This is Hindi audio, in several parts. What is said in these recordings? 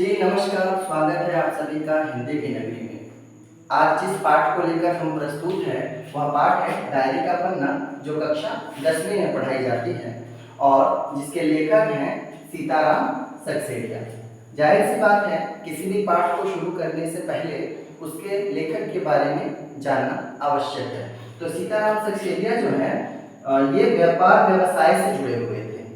जी नमस्कार, स्वागत है आप सभी का हिंदी की नगरी में। आज जिस पाठ को लेकर हम प्रस्तुत हैं वह पाठ है डायरी का पन्ना, जो कक्षा 10वीं में पढ़ाई जाती है और जिसके लेखक हैं सीताराम सक्सेना। जाहिर सी बात है, किसी भी पाठ को शुरू करने से पहले उसके लेखक के बारे में जानना आवश्यक है। तो सीताराम सक्सेना जो है ये व्यापार व्यवसाय से जुड़े हुए थे,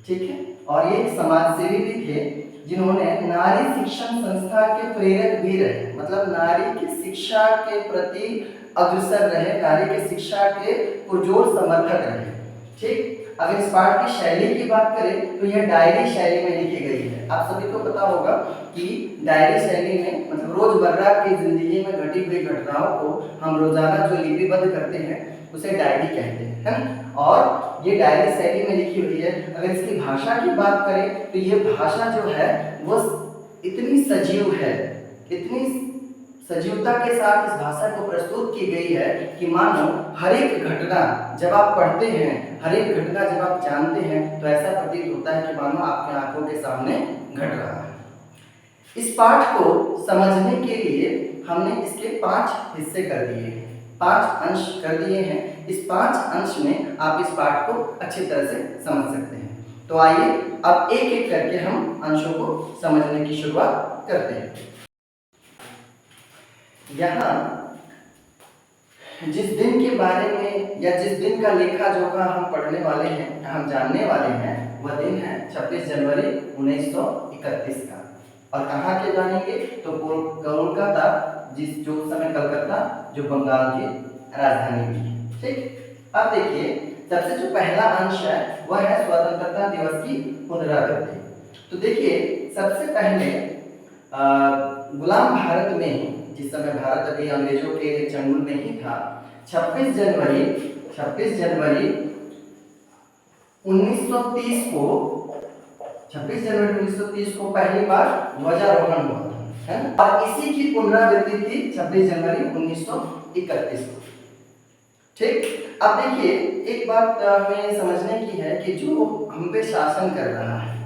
ठीक है, और ये एक समाजसेवी भी थे जिन्होंने नारी शिक्षण संस्था के प्रेरक भी रहे, मतलब नारी की शिक्षा के प्रति अग्रसर रहे, नारी की शिक्षा के पुरजोर समर्थक रहे। ठीक, अगर इस पाठ की शैली की बात करें तो यह डायरी शैली में लिखी गई है। आप सभी को पता होगा कि डायरी शैली में मतलब रोजमर्रा की जिंदगी में घटी हुई घटनाओं को हम रोजाना जो लिपिबद्ध करते हैं उसे डायरी कहते हैं, है ना। और ये डायरी शैली में लिखी हुई है। अगर इसकी भाषा की बात करें तो ये भाषा जो है वो इतनी सजीव है, इतनी सजीवता के साथ इस भाषा को प्रस्तुत की गई है कि मानो हर एक घटना जब आप पढ़ते हैं, हर एक घटना जब आप जानते हैं तो ऐसा प्रतीत होता है कि मानो आपकी आंखों के सामने घट रहा है। इस पाठ को समझने के लिए हमने इसके 5 हिस्से कर दिए हैं, 5 अंश कर दिए हैं। इस 5 अंश में आप इस पाठ को अच्छी तरह से समझ सकते हैं। तो आइए अब एक एक करके हम अंशों को समझने की शुरुआत करते हैं। यहाँ जिस दिन के बारे में या जिस दिन का लेखा जोखा हम पढ़ने वाले हैं, हम जानने वाले हैं, वह दिन है 26 जनवरी 1931 का। और कहाँ के जानेंगे तो कोलकाता, जो समय कलकत्ता जो बंगाल की राजधानी थी। ठीक, अब देखिए सबसे जो पहला अंश है वह है स्वतंत्रता दिवस की पुनरावृत्ति। तो देखिए सबसे पहले गुलाम भारत में, जिस समय भारत अभी अंग्रेजों के चंगुल में ही था, 26 जनवरी 1930 को 26 जनवरी 1930 को पहली बार ध्वजारोहण हुआ था, है ना। और इसी की पुनरावृत्ति थी 26 जनवरी 1931 को। ठीक, अब देखिए एक बात हमें समझने की है कि जो हम पे शासन कर रहा है,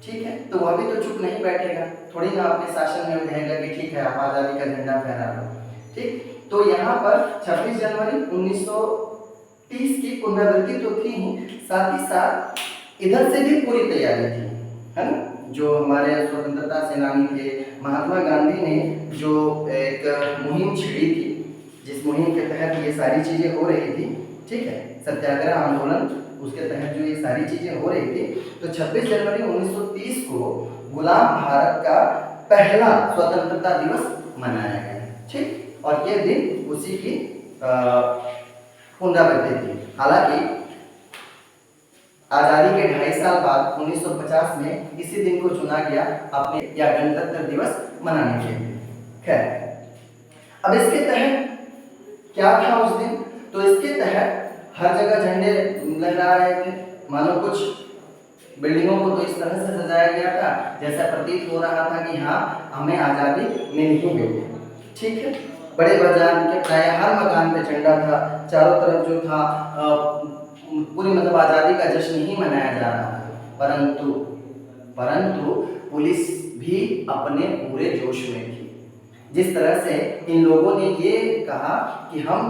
ठीक है, तो वह भी तो चुप नहीं बैठेगा, थोड़ी ना अपने शासन में कहेगा कि ठीक है आप आजादी का झंडा फहरा लो। ठीक, तो यहाँ पर 26 जनवरी 1930 की पुनरावृत्ति तो थी ही, साथ ही साथ इधर से भी पूरी तैयारी थी, है ना। जो हमारे स्वतंत्रता सेनानी थे, महात्मा गांधी ने जो एक मुहिम छिड़ी थी, जिस मुहिम के तहत ये सारी चीजें हो रही थी, ठीक है, सत्याग्रह आंदोलन, उसके तहत जो ये सारी चीजें हो रही थी, तो 26 जनवरी 1930 को गुलाम भारत का पहला स्वतंत्रता दिवस मनाया गया। ठीक, और ये दिन उसी की पुनरावृत्ति थी। हालांकि आजादी के 2.5 साल बाद 1950 में इसी दिन को चुना गया अपने या गणतंत्र दिवस मनाने के लिए। खैर, अब इसके तहत क्या था उस दिन, तो इसके तहत हर जगह झंडे लहरा रहे थे। मानो कुछ बिल्डिंगों को तो इस तरह से सजाया गया था जैसा प्रतीत हो रहा था कि हाँ हमें आज़ादी मिल ही गई। ठीक है, बड़े बाजार के प्राय हर मकान पे झंडा था, चारों तरफ जो था पूरी मतलब आज़ादी का जश्न ही मनाया जा रहा था। परंतु पुलिस भी अपने पूरे जोश में थी। जिस तरह से इन लोगों ने ये कहा कि हम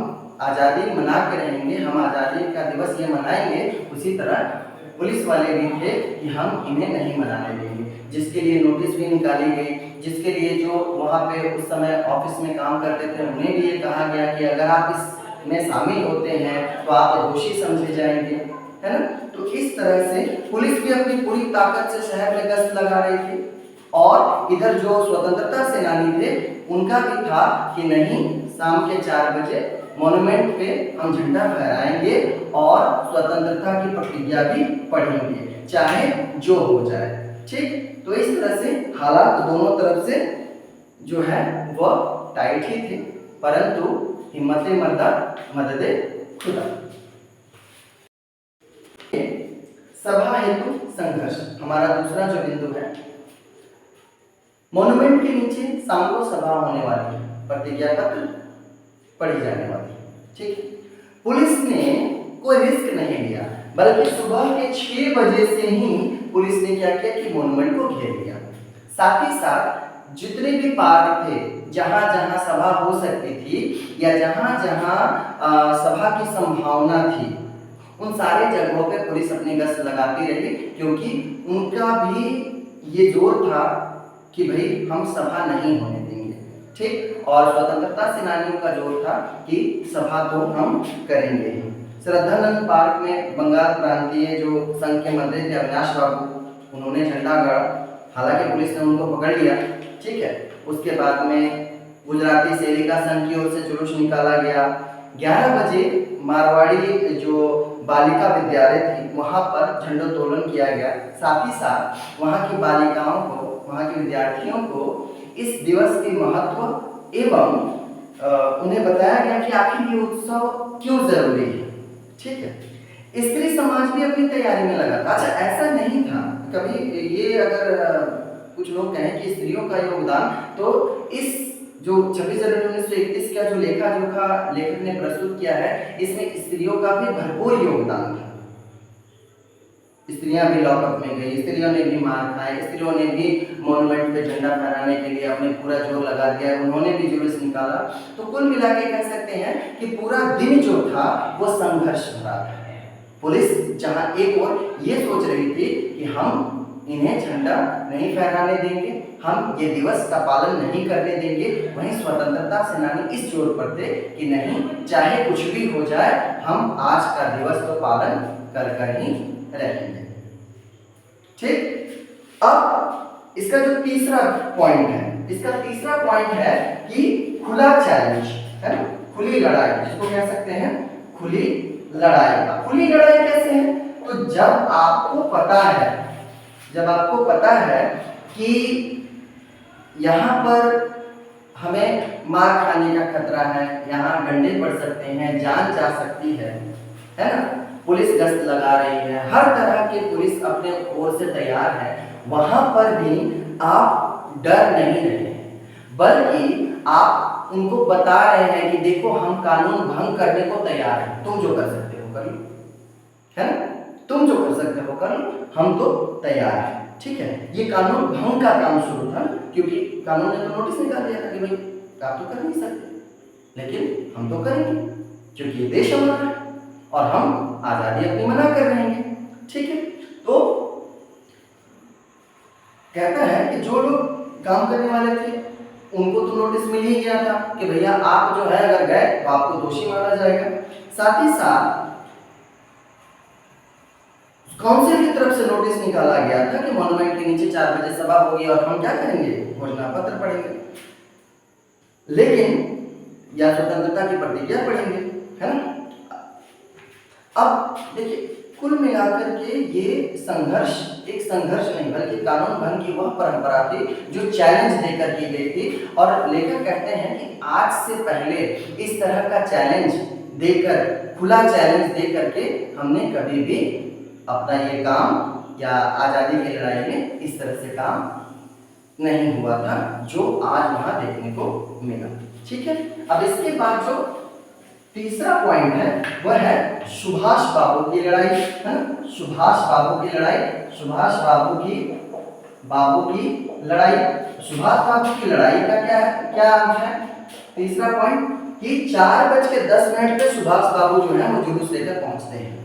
आज़ादी मना के रहेंगे, हम आज़ादी का दिवस ये मनाएंगे, उसी तरह पुलिस वाले भी थे कि हम इन्हें नहीं मनाने देंगे, जिसके लिए नोटिस भी निकाली गई, जिसके लिए जो वहाँ पे उस समय ऑफिस में काम करते थे उन्हें भी ये कहा गया कि अगर आप इसमें शामिल होते हैं तो आप दोषी समझे जाएंगे, है ना। तो इस तरह से पुलिस भी अपनी पूरी ताकत से शहर में गश्त लगा रही थी, और इधर जो स्वतंत्रता सेनानी थे उनका भी था कि नहीं, शाम के 4 बजे मॉन्यूमेंट पे हम झंडा फहराएंगे और स्वतंत्रता की प्रतिज्ञा भी पढ़ेंगे, चाहे जो हो जाए। ठीक, तो इस तरह से हालात दोनों तरफ से जो है वह टाइट ही थे, परंतु हिम्मते मर्दा मददे खुदा। सभा हेतु संघर्ष हमारा दूसरा जो बिंदु है। मॉन्यूमेंट के नीचे शाम को सभा होने वाली है, प्रतिज्ञा पत्र पढ़ी जाने वाली। ठीक, पुलिस ने कोई रिस्क नहीं लिया, बल्कि सुबह के 6 बजे से ही पुलिस ने क्या किया कि मॉन्यूमेंट को घेर लिया। साथ ही साथ जितने भी पार्क थे, जहां जहां सभा हो सकती थी या जहां जहां सभा की संभावना थी, उन सारे जगहों पे पुलिस अपनी गश्त लगाती रही, क्योंकि उनका भी ये जोर था कि भाई हम सभा नहीं होने देंगे, ठीक। और स्वतंत्रता सेनानियों का जोर था कि सभा तो हम करेंगे ही। श्रद्धानंद पार्क में बंगाल प्रांतीय जो संघ के मंत्री थे अविनाश बाबू, उन्होंने झंडा गाड़ा, हालांकि पुलिस ने उनको पकड़ लिया, ठीक है। उसके बाद में गुजराती सेविका संघ की ओर से जुलूस निकाला गया। 11 बजे मारवाड़ी जो बालिका विद्यालय थी वहां पर झंडोत्तोलन किया गया। साथ ही साथ वहां की बालिकाओं को, वहां के विद्यार्थियों को इस दिवस के महत्व एवं उन्हें बताया गया कि आखिर ये उत्सव क्यों जरूरी है, ठीक है। स्त्री समाज भी अपनी तैयारी में लगा था। अच्छा, ऐसा नहीं था कभी ये, अगर कुछ लोग कहें कि स्त्रियों का योगदान, तो इस जो 26 जनवरी 1931 का जो लेखा जोखा लेखक ने प्रस्तुत किया है, इसमें स्त्रियों का भी भरपूर योगदान था। स्त्रियां भी लॉकअप में गई, स्त्रियों ने भी मार खाई, स्त्रियों ने भी मॉन्यूमेंट पे झंडा फहराने के लिए अपने पूरा जोर लगा दिया, उन्होंने भी जुलूस निकाला। तो कुल मिला के कह सकते हैं कि पूरा दिन जो था वो संघर्ष भरा था। पुलिस जहां एक ओर ये सोच रही थी कि हम इन्हें झंडा नहीं फहराने देंगे, हम ये दिवस का पालन नहीं करने देंगे, वहीं स्वतंत्रता सेनानी इस जोर पर थे कि नहीं, चाहे कुछ भी हो जाए, हम आज का दिवस तो पालन कर ही रहेंगे, ठीक। अब इसका जो तीसरा पॉइंट है, इसका तीसरा पॉइंट है कि खुला चैलेंज, है ना, खुली लड़ाई, जिसको कह सकते हैं खुली लड़ाई। खुली लड़ाई कैसे है? तो जब आपको पता है कि यहाँ पर हमें मार खाने का खतरा है, यहाँ डंडे पड़ सकते हैं, जान जा सकती है ना, पुलिस गश्त लगा रही है, हर तरह की पुलिस अपने ओर से तैयार है, वहां पर भी आप डर नहीं रहे, बल्कि आप उनको बता रहे हैं कि देखो हम कानून भंग करने को तैयार हैं, तुम जो कर सकते हो कर लो, है ना, तुम जो कर सकते हो कर लो, हम तो तैयार हैं, ठीक है। ये कानून भंग का काम शुरू था, क्योंकि कानून ने तो नोटिस निकाल दिया था कि भाई आप तो कर नहीं सकते, लेकिन हम तो करेंगे क्योंकि ये देश हमारा है और हम आजादी अपनी मना कर रहेंगे, ठीक है। तो कहता है कि जो लोग काम करने वाले थे उनको तो नोटिस मिल ही गया था कि भैया आप जो है अगर गए तो आपको दोषी माना जाएगा। साथ ही साथ काउंसिल की तरफ से नोटिस निकाला गया था कि मॉन्यूमेंट के नीचे 4 बजे सभा होगी और हम क्या करेंगे, घोषणा पत्र पढ़ेंगे, लेकिन या स्वतंत्रता की प्रतिज्ञा पढ़ेंगे, है ना। अब देखिए, कुल मिलाकर के ये संघर्ष एक संघर्ष नहीं बल्कि कानून भंग की वह परंपरा थी जो चैलेंज देकर की गई थी। और लेखक कहते हैं कि आज से पहले इस तरह का चैलेंज देकर, खुला चैलेंज देकर के हमने कभी भी अपना ये काम या आज़ादी की लड़ाई में इस तरह से काम नहीं हुआ था जो आज वहां देखने को मिला, ठीक है। अब इसके बाद जो तीसरा पॉइंट है वह है सुभाष बाबू की लड़ाई, है ना, सुभाष बाबू की लड़ाई, सुभाष बाबू की लड़ाई। सुभाष बाबू की लड़ाई का क्या अंश है? तीसरा पॉइंट कि 4:10 पे सुभाष बाबू जो है वो जुलूस लेकर पहुंचते हैं,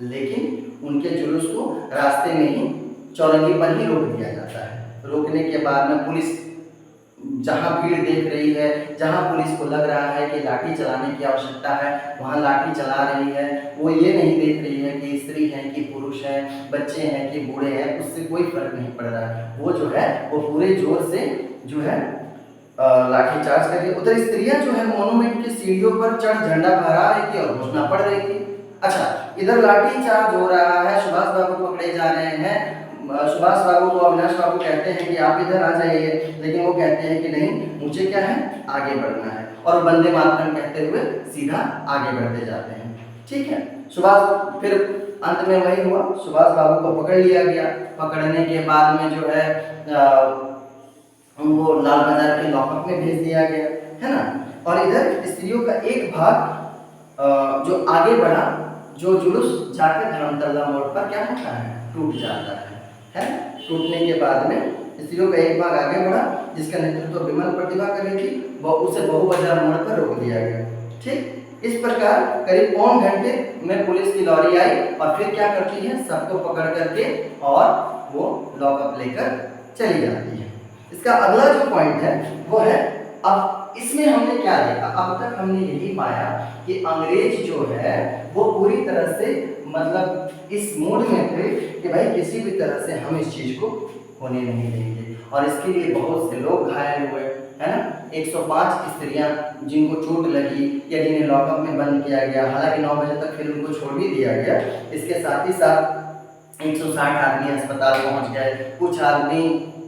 लेकिन उनके जुलूस को रास्ते में ही चौरंगी पर ही रोक दिया जाता है। रोकने के बाद में पुलिस जहां भीड़ देख रही है, जहां पुलिस को लग रहा है कि लाठी चलाने की आवश्यकता है, वहां लाठी चला रही है। वो ये नहीं देख रही है कि स्त्री है कि पुरुष है, बच्चे हैं कि बूढ़े हैं, उससे कोई फर्क नहीं पड़ रहा है। वो जो है वो पूरे जोर से जो है लाठी चार्ज करके, उधर स्त्रियां जो है मॉन्यूमेंट की सीढ़ियों पर चढ़ झंडा फहरा रही थी और घोषणा पढ़ रही थी। अच्छा, इधर लाठी चार्ज हो रहा है, सुभाष बाबू पकड़े जा रहे हैं। सुभाष बाबू को अविनाश बाबू कहते हैं कि आप इधर आ जाइए, लेकिन वो कहते हैं कि नहीं, मुझे क्या है, आगे बढ़ना है, और वंदे मातरम कहते हुए सीधा आगे बढ़ते जाते हैं, ठीक है। सुभाष, फिर अंत में वही हुआ, सुभाष बाबू को पकड़ लिया गया। पकड़ने के बाद में जो है उनको लाल बाजार के लॉकअप में भेज दिया गया, है ना। और इधर स्त्रियों का एक भाग जो आगे बढ़ा, जो जुलूस जाकर धर्मतल्ला मोड़ पर क्या होता है, टूट जाता है। टूटने के बाद में स्त्रियों का एक भाग आगे बढ़ा, जिसका नेतृत्व विमल प्रतिभा कर रही थी, वह उसे बहुबाजार मोड़ पर रोक दिया गया। ठीक, इस प्रकार करीब पौन घंटे में पुलिस की लॉरी आई और फिर क्या करती है, सबको पकड़ करके और वो लॉकअप लेकर चली जाती है। इसका अगला जो पॉइंट है वो है, अब इसमें हमने क्या देखा, अब तक हमने यही पाया कि अंग्रेज जो है वो पूरी तरह से मतलब इस मूड में थे कि भाई किसी भी तरह से हम इस चीज को होने नहीं देंगे, और इसके लिए बहुत से लोग घायल हुए, है ना। 105 स्त्रियां जिनको चोट लगी या जिन्हें लॉकअप में बंद किया गया, हालांकि 9 बजे तक फिर उनको छोड़ भी दिया गया। इसके साथ ही साथ 160 आदमी अस्पताल पहुंच गए, कुछ आदमी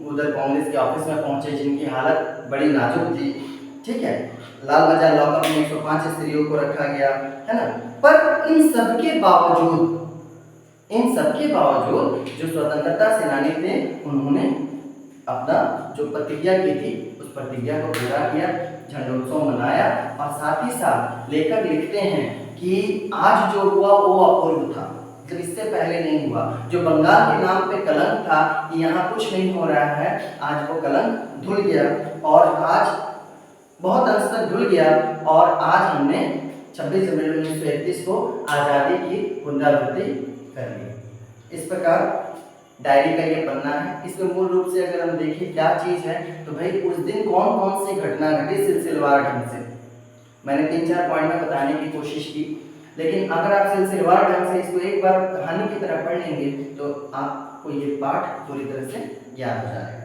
उधर कांग्रेस के ऑफिस में पहुंचे जिनकी हालत बड़ी नाजुक थी। ठीक है, लाल बाजार लॉकअप में 105 स्त्रियों को रखा गया, है ना। पर इन सबके बावजूद जो स्वतंत्रता सेनानी थे उन्होंने अपना जो प्रतिज्ञा की थी उस प्रतिज्ञा को पूरा किया, झंडोत्सव मनाया, और साथ ही साथ लेखक लिखते हैं कि आज जो हुआ वो अपूर्व था, मतलब इससे पहले नहीं हुआ। जो बंगाल के नाम पे कलंक था कि यहाँ कुछ नहीं हो रहा है, आज वो कलंक धुल गया, और आज बहुत अंश तक धुल गया, और आज हमने 26 जनवरी 1931 को आज़ादी की पुनरावृत्ति कर ली। इस प्रकार डायरी का ये पन्ना है। इसमें मूल रूप से अगर हम देखें क्या चीज़ है, तो भाई उस दिन कौन कौन सी घटना घटी सिलसिलेवार ढंग से। मैंने 3-4 पॉइंट में बताने की कोशिश की, लेकिन अगर आप सिलसिलेवार ढंग से इसको एक बार कहानी की तरह पढ़ लेंगे तो आपको ये पाठ पूरी तरह से याद हो जाएगा,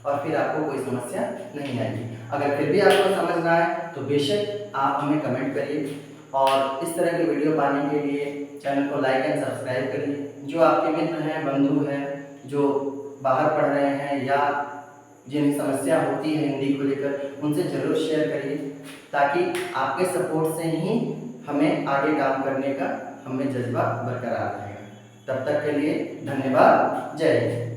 और फिर आपको कोई समस्या नहीं आएगी। अगर फिर भी आपको समझना है तो बेशक आप हमें कमेंट करिए, और इस तरह के वीडियो पाने के लिए चैनल को लाइक एंड सब्सक्राइब करिए। जो आपके मित्र हैं, बंधु हैं, जो बाहर पढ़ रहे हैं या जिन्हें समस्या होती है हिंदी को लेकर, उनसे जरूर शेयर करिए, ताकि आपके सपोर्ट से ही हमें आगे काम करने का हमें जज्बा बरकरार रहेगा। तब तक के लिए धन्यवाद। जय हिंद।